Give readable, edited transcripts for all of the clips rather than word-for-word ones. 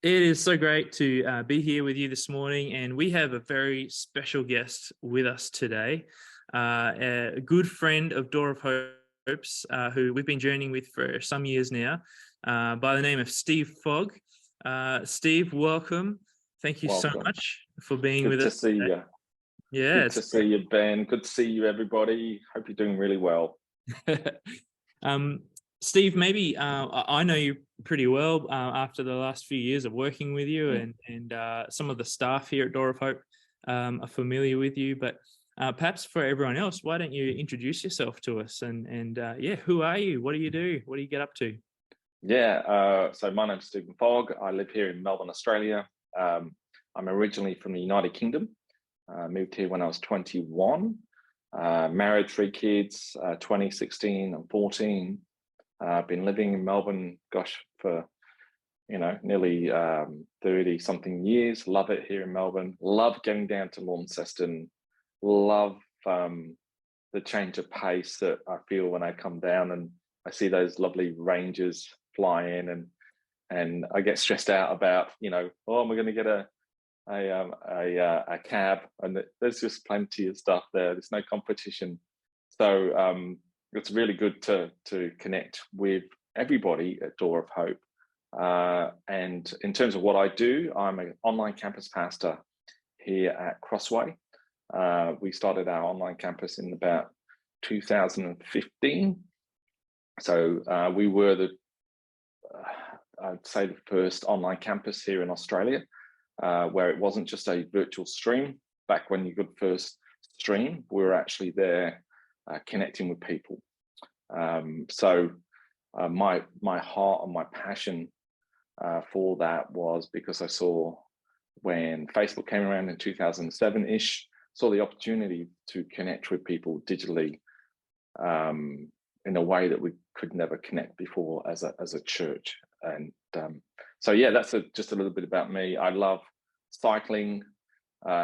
It is so great to be here with you this morning, and we have a very special guest with us today, a good friend of Door of Hopes, who we've been journeying with for some years now, by the name of Steve Fogg. Steve, welcome. Thank you so Welcome. much for being Good with to us see today. you. Yeah, Good to see you, Ben. Good to see you, everybody. Hope you're doing really well. um, Steve, maybe I know you pretty well after the last few years of working with you, Mm. and some of the staff here at Door of Hope are familiar with you. But perhaps for everyone else, why don't you introduce yourself to us? And who are you? What do you do? What do you get up to? So my name's Stephen Fogg. I live here in Melbourne, Australia. I'm originally from the United Kingdom. Moved here when I was 21. Married, 3 kids, 20, 16, and 14. Been living in Melbourne, gosh, for nearly 30 something years. Love it here in Melbourne. Love getting down to Launceston. Love the change of pace that I feel when I come down and I see those lovely rangers fly in, and I get stressed out about, oh, am I going to get a cab? And there's just plenty of stuff there. There's no competition. So it's really good to connect with everybody at Door of Hope. And in terms of what I do, I'm an online campus pastor here at Crossway. We started our online campus in about 2015. So we were I'd say the first online campus here in Australia, where it wasn't just a virtual stream. Back when you could first stream, we were actually there connecting with people. So my heart and my passion for that was because I saw when Facebook came around in 2007-ish, saw the opportunity to connect with people digitally in a way that we could never connect before as a church. And so yeah, that's just a little bit about me. I love cycling.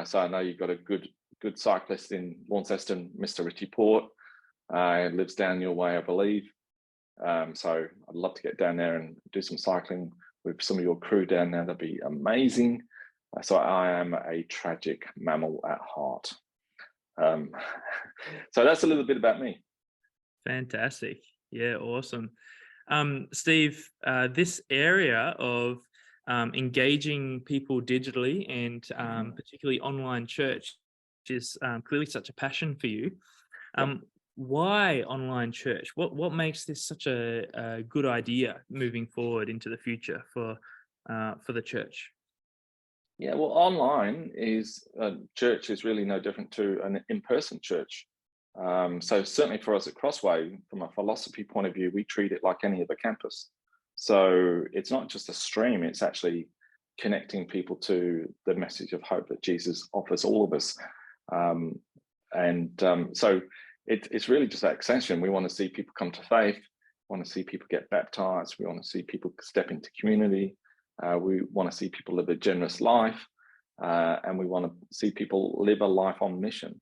So I know you've got a good cyclist in Launceston, Mr. Richie Port. Lives down your way, I believe. So I'd love to get down there and do some cycling with some of your crew down there. That'd be amazing. So I am a tragic mammal at heart. So that's a little bit about me. Fantastic. Yeah, awesome. Steve, this area of engaging people digitally and particularly online church is clearly such a passion for you. Why online church? What makes this such a good idea moving forward into the future for the church? Yeah, well, online is church is really no different to an in-person church. So certainly for us at Crossway, from a philosophy point of view, we treat it like any other campus. So it's not just a stream, it's actually connecting people to the message of hope that Jesus offers all of us. So it's really just that extension. We want to see people come to faith, we want to see people get baptized, we want to see people step into community, we want to see people live a generous life, and we want to see people live a life on mission.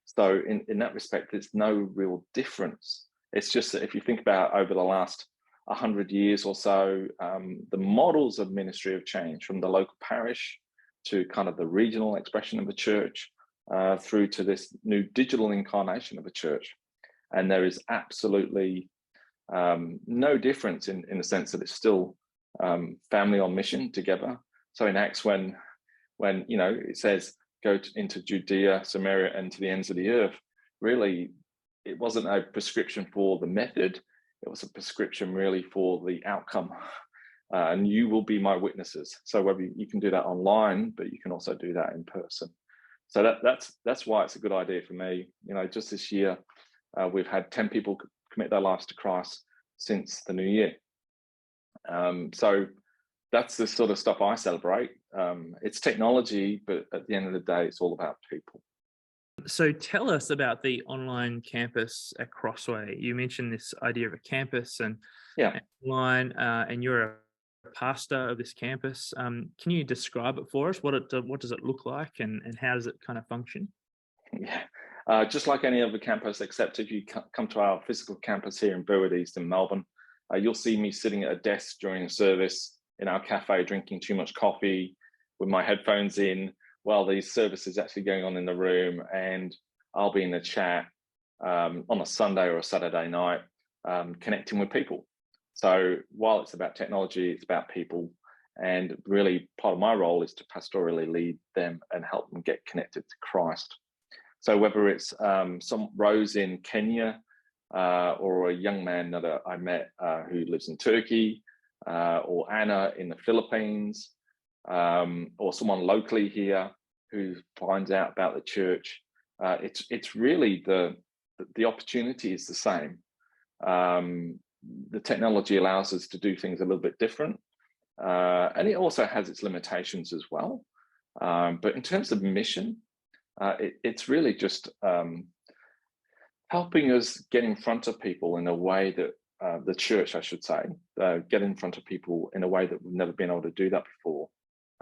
So in that respect, there's no real difference. It's just that if you think about over the last 100 years or so, the models of ministry have changed from the local parish to kind of the regional expression of a church, through to this new digital incarnation of a church. And there is absolutely no difference in the sense that it's still family on mission together. So in Acts, when it says, go into Judea, Samaria, and to the ends of the earth, really, it wasn't a prescription for the method, it was a prescription really for the outcome. And you will be my witnesses. So whether you can do that online, but you can also do that in person. So that's why it's a good idea for me. Just this year, we've had 10 people commit their lives to Christ since the new year. So that's the sort of stuff I celebrate. It's technology, but at the end of the day, it's all about people. So tell us about the online campus at Crossway. You mentioned this idea of a campus and online, and you're a pastor of this campus. Can you describe it for us? What does it look like, and how does it kind of function? Yeah, just like any other campus, except if you come to our physical campus here in Burwood East in Melbourne, you'll see me sitting at a desk during a service in our cafe drinking too much coffee with my headphones in while the service is actually going on in the room, and I'll be in the chat on a Sunday or a Saturday night, connecting with people. So while it's about technology, it's about people. And really part of my role is to pastorally lead them and help them get connected to Christ. So whether it's some Rose in Kenya or a young man that I met who lives in Turkey, or Anna in the Philippines, or someone locally here who finds out about the church, it's really the opportunity is the same. The technology allows us to do things a little bit different, and it also has its limitations as well. But in terms of mission, it's really just helping us get in front of people in a way that the church, I should say, get in front of people in a way that we've never been able to do that before.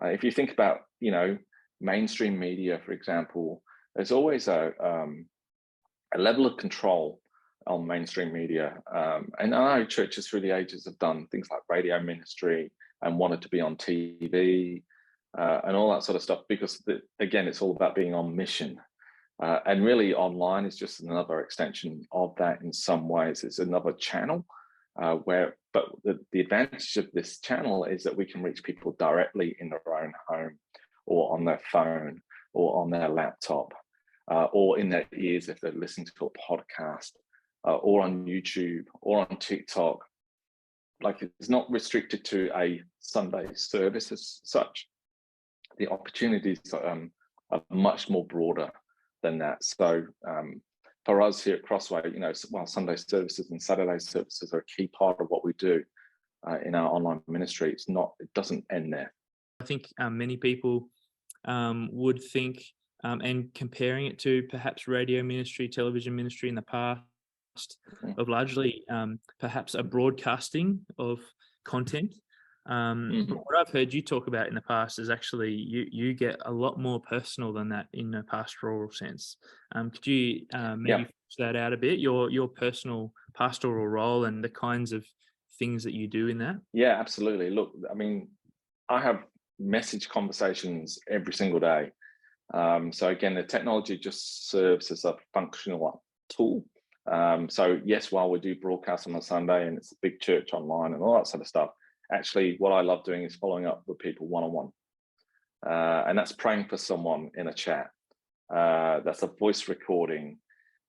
If you think about, mainstream media, for example, there's always a level of control on mainstream media. And I know churches through the ages have done things like radio ministry and wanted to be on TV and all that sort of stuff, because again, it's all about being on mission. And really online is just another extension of that in some ways. It's another channel but the advantage of this channel is that we can reach people directly in their own home or on their phone or on their laptop or in their ears if they're listening to a podcast or on YouTube or on TikTok. Like, it's not restricted to a Sunday service as such. The opportunities are much more broader than that. So for us here at Crossway, while Sunday services and Saturday services are a key part of what we do in our online ministry, it doesn't end there. I think many people would think, and comparing it to perhaps radio ministry, television ministry in the past, of largely perhaps a broadcasting of content. But what I've heard you talk about in the past is actually you get a lot more personal than that in a pastoral sense. Could you maybe flesh that out a bit, your personal pastoral role and the kinds of things that you do in that? Yeah, absolutely. Look, I mean, I have message conversations every single day. So again, the technology just serves as a functional tool. So yes, while we do broadcast on a Sunday and it's a big church online and all that sort of stuff, actually what I love doing is following up with people one-on-one. And that's praying for someone in a chat. That's a voice recording.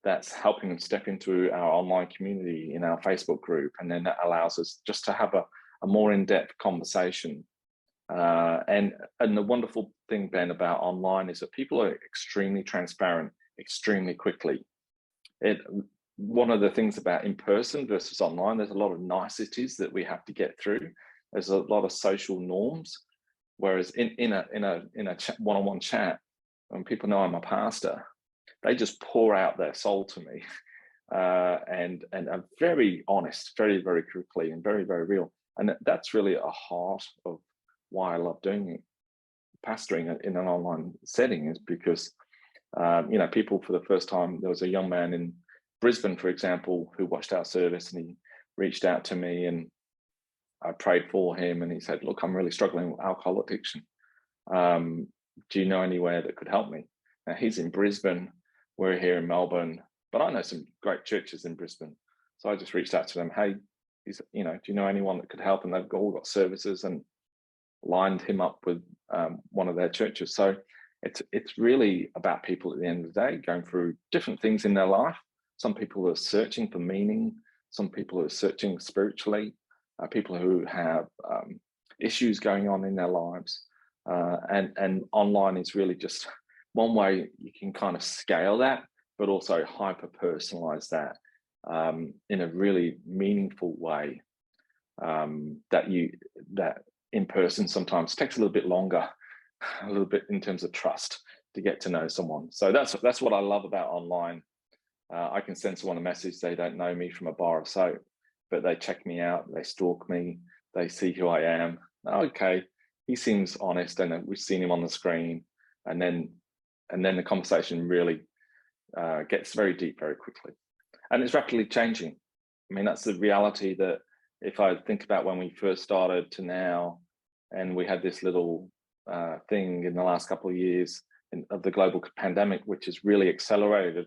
That's helping them step into our online community in our Facebook group. And then that allows us just to have a more in-depth conversation. And the wonderful thing, Ben, about online is that people are extremely transparent, extremely quickly. One of the things about in-person versus online, there's a lot of niceties that we have to get through. There's a lot of social norms, whereas in a one-on-one chat, when people know I'm a pastor, they just pour out their soul to me, and are very honest, very, very quickly, and very, very real. And that's really a heart of why I love doing pastoring in an online setting, is because people, for the first time, there was a young man in Brisbane, for example, who watched our service, and he reached out to me, and I prayed for him, and he said, look, I'm really struggling with alcohol addiction. Do you know anywhere that could help me? Now, he's in Brisbane, we're here in Melbourne, but I know some great churches in Brisbane. So I just reached out to them, hey, do you know anyone that could help? And they've all got services, and lined him up with one of their churches. So it's really about people at the end of the day going through different things in their life. Some people are searching for meaning. Some people are searching spiritually. People who have issues going on in their lives. And online is really just one way you can kind of scale that, but also hyper-personalize that in a really meaningful way that in person sometimes takes a little bit longer, a little bit in terms of trust to get to know someone. So that's what I love about online. I can send someone a message, they don't know me from a bar of soap, but they check me out, they stalk me, they see who I am. Okay, he seems honest, and we've seen him on the screen, and then the conversation really gets very deep very quickly. And it's rapidly changing. I mean, that's the reality, that if I think about when we first started to now, and we had this little thing in the last couple of years of the global pandemic, which has really accelerated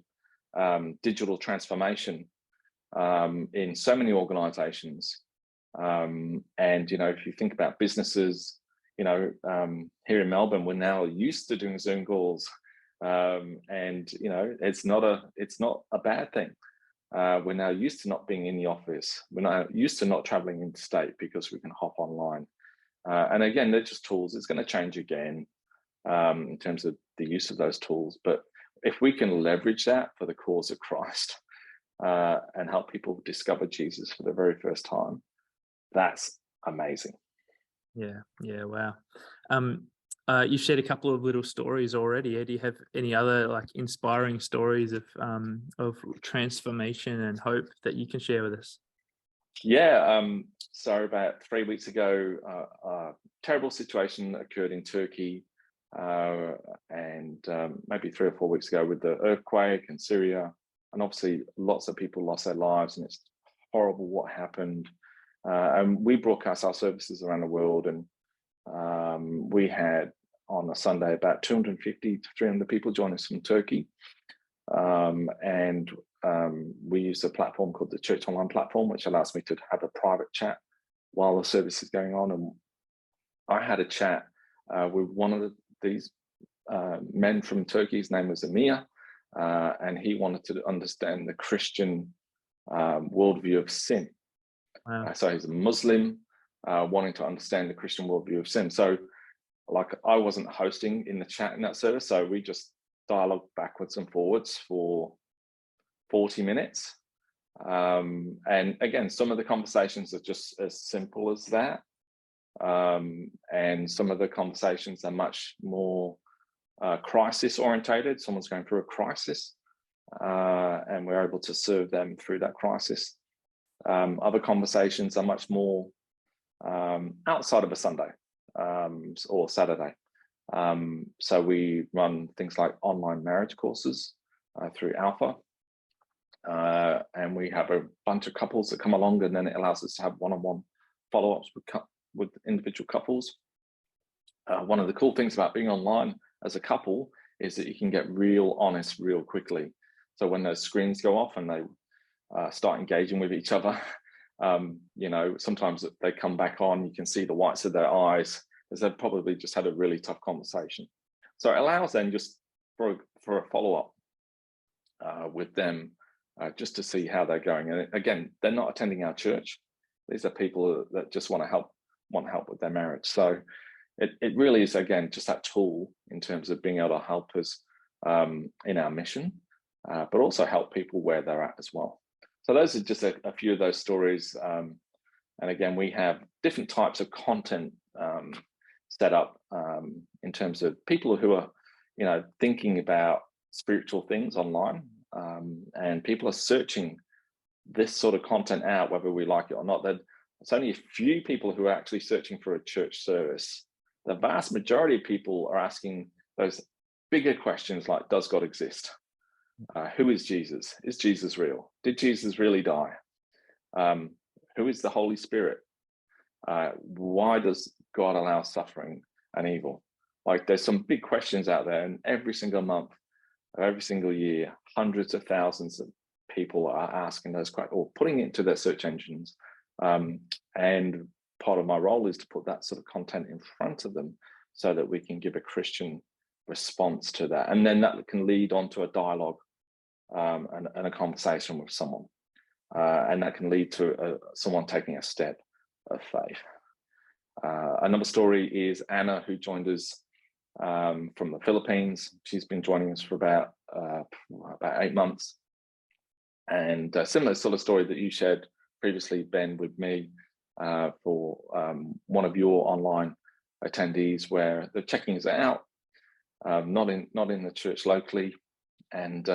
digital transformation in so many organizations. And, you know, if you think about businesses, you know, here in Melbourne, we're now used to doing Zoom calls. And, you know, it's not a bad thing. We're now used to not being in the office. We're now used to not traveling interstate because we can hop online. And again, they're just tools. It's going to change again in terms of the use of those tools. But if we can leverage that for the cause of Christ and help people discover Jesus for the very first time, that's amazing. Yeah, wow. You shared a couple of little stories already. Do you have any other like inspiring stories of transformation and hope that you can share with us? Yeah, so about 3 weeks ago, a terrible situation occurred in Turkey, and maybe 3 or 4 weeks ago with the earthquake in Syria, and obviously lots of people lost their lives, and it's horrible what happened. And we broadcast our services around the world, and we had on a Sunday about 250 to 300 people join us from Turkey. And we use a platform called the Church Online platform, which allows me to have a private chat while the service is going on. And I had a chat with one of these men from Turkey. His name was Amir, and he wanted to understand the Christian worldview of sin. Wow. So he's a Muslim wanting to understand the Christian worldview of sin. So like I wasn't hosting in the chat in that service, so we just dialogue backwards and forwards for 40 minutes. And again, some of the conversations are just as simple as that. And some of the conversations are much more crisis orientated. Someone's going through a crisis, and we're able to serve them through that crisis. Other conversations are much more outside of a Sunday or Saturday. So we run things like online marriage courses through Alpha, and we have a bunch of couples that come along, and then it allows us to have one-on-one follow-ups with individual couples. One of the cool things about being online as a couple is that you can get real honest real quickly. So when those screens go off and they start engaging with each other, you know, sometimes they come back on, you can see the whites of their eyes, as they've probably just had a really tough conversation. So it allows them just for a follow-up with them, just to see how they're going. And again, they're not attending our church. These are people that just want help with their marriage. So it really is, again, just that tool in terms of being able to help us in our mission, but also help people where they're at as well. So those are just a few of those stories. And again, we have different types of content set up in terms of people who are, you know, thinking about spiritual things online, and people are searching this sort of content out, whether we like it or not. There's only a few people who are actually searching for a church service. The vast majority of people are asking those bigger questions like, does God exist? Who is Jesus? Is Jesus real? Did Jesus really die? Who is the Holy Spirit? Why does God allow suffering and evil? Like, there's some big questions out there, and every single month, every single year, hundreds of thousands of people are asking those questions or putting it into their search engines. And part of my role is to put that sort of content in front of them so that we can give a Christian response to that. And then that can lead on to a dialogue and a conversation with someone. And that can lead to someone taking a step of faith. Another story is Anna, who joined us from the Philippines. She's been joining us for about 8 months. And a similar sort of story that you shared previously, Ben, with me for one of your online attendees, where they're checking us out, not in the church locally. And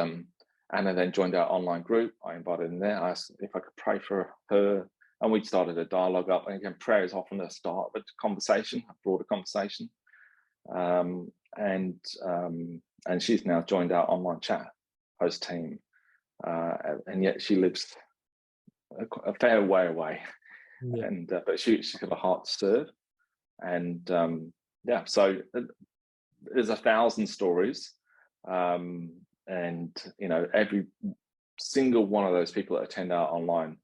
Anna then joined our online group. I invited in there. I asked if I could pray for her, and we started a dialogue up. And again, prayer is often the start of a conversation, a broader conversation. And she's now joined our online chat host team, and yet she lives a fair way away. Yeah. And but she's got a heart to serve, And so there's 1,000 stories, and every single one of those people that attend our online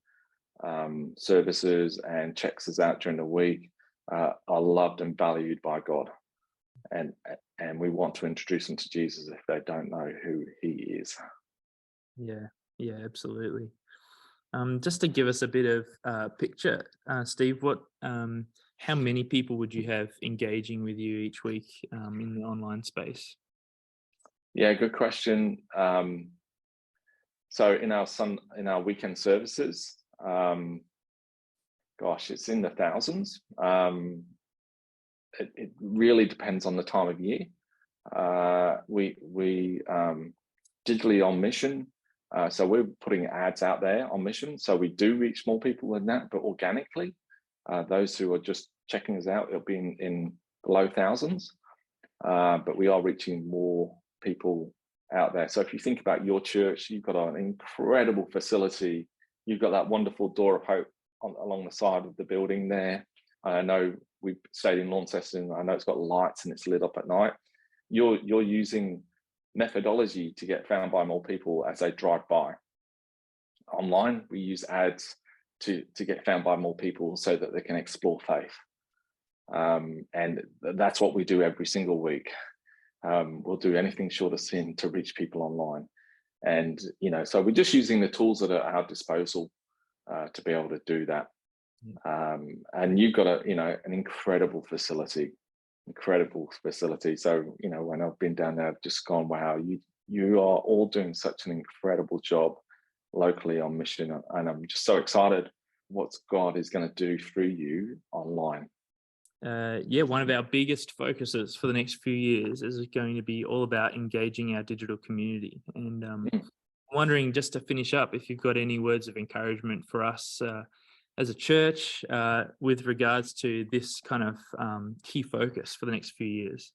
services and checks us out during the week are loved and valued by God, and we want to introduce them to Jesus if they don't know who he is. Yeah, absolutely. Just to give us a bit of picture, Steve, how many people would you have engaging with you each week in the online space? Yeah, good question. So in our weekend services, it's in the thousands. It really depends on the time of year. We digitally on mission. So we're putting ads out there on mission. So we do reach more people than that, but organically, those who are just checking us out, it'll be in the low thousands. But we are reaching more people out there. So if you think about your church, you've got an incredible facility. You've got that wonderful door of hope along the side of the building there. I know we stayed in Launceston. I know it's got lights and it's lit up at night. You're using methodology to get found by more people as they drive by. Online, we use ads to get found by more people so that they can explore faith. And that's what we do every single week. We'll do anything short of sin to reach people online. And, so we're just using the tools that are at our disposal to be able to do that. And you've got an incredible facility. So, when I've been down there, I've just gone, wow, you are all doing such an incredible job locally on mission. And I'm just so excited what God is going to do through you online. One of our biggest focuses for the next few years is going to be all about engaging our digital community. And I'm wondering, just to finish up, if you've got any words of encouragement for us as a church with regards to this kind of key focus for the next few years.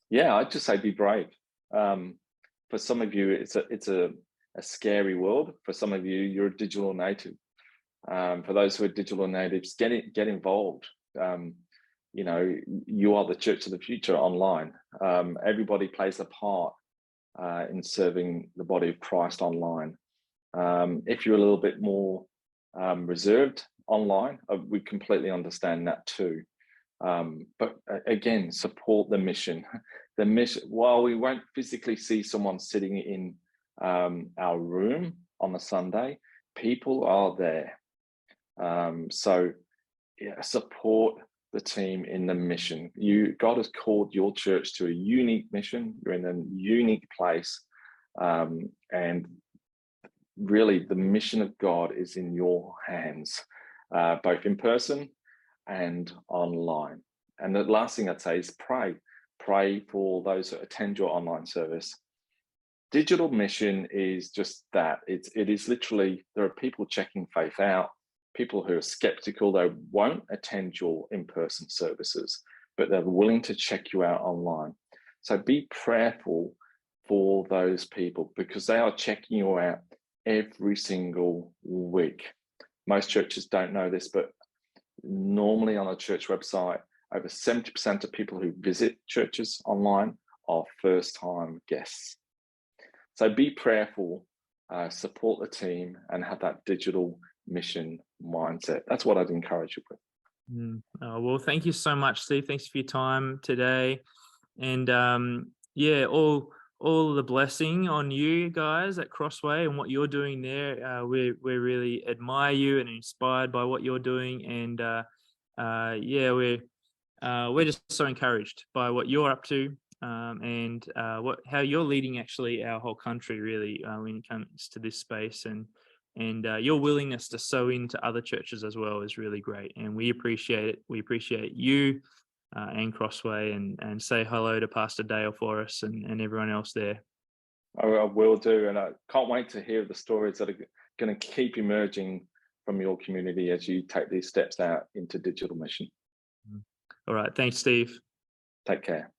Yeah, I'd just say be brave. For some of you, it's a scary world. For some of you, you're a digital native. For those who are digital natives, get involved. You are the church of the future online. Everybody plays a part in serving the body of Christ online. If you're a little bit more reserved online, we completely understand that too. But again, support the mission. The mission, while we won't physically see someone sitting in our room on a Sunday, people are there. So support the team in the mission. God has called your church to a unique mission. You're in a unique place. And really the mission of God is in your hands, both in person and online. And the last thing I'd say is pray for those that attend your online service. Digital mission is just that. It is literally, there are people checking faith out, people who are skeptical. They won't attend your in-person services, but they're willing to check you out online. So be prayerful for those people, because they are checking you out every single week. Most churches don't know this, but normally on a church website, over 70% of people who visit churches online are first-time guests. So be prayerful, support the team, and have that digital mission mindset. That's what I'd encourage you with. Well, thank you so much, Steve. Thanks for your time today. And all the blessing on you guys at Crossway and what you're doing there. We really admire you and inspired by what you're doing. And we're just so encouraged by what you're up to, and how you're leading actually our whole country really when it comes to this space, and your willingness to sow into other churches as well is really great, and we appreciate it. We appreciate you and Crossway, and say hello to Pastor Dale for us and everyone else there. I will do, and I can't wait to hear the stories that are going to keep emerging from your community as you take these steps out into digital mission. All right, thanks, Steve. Take care.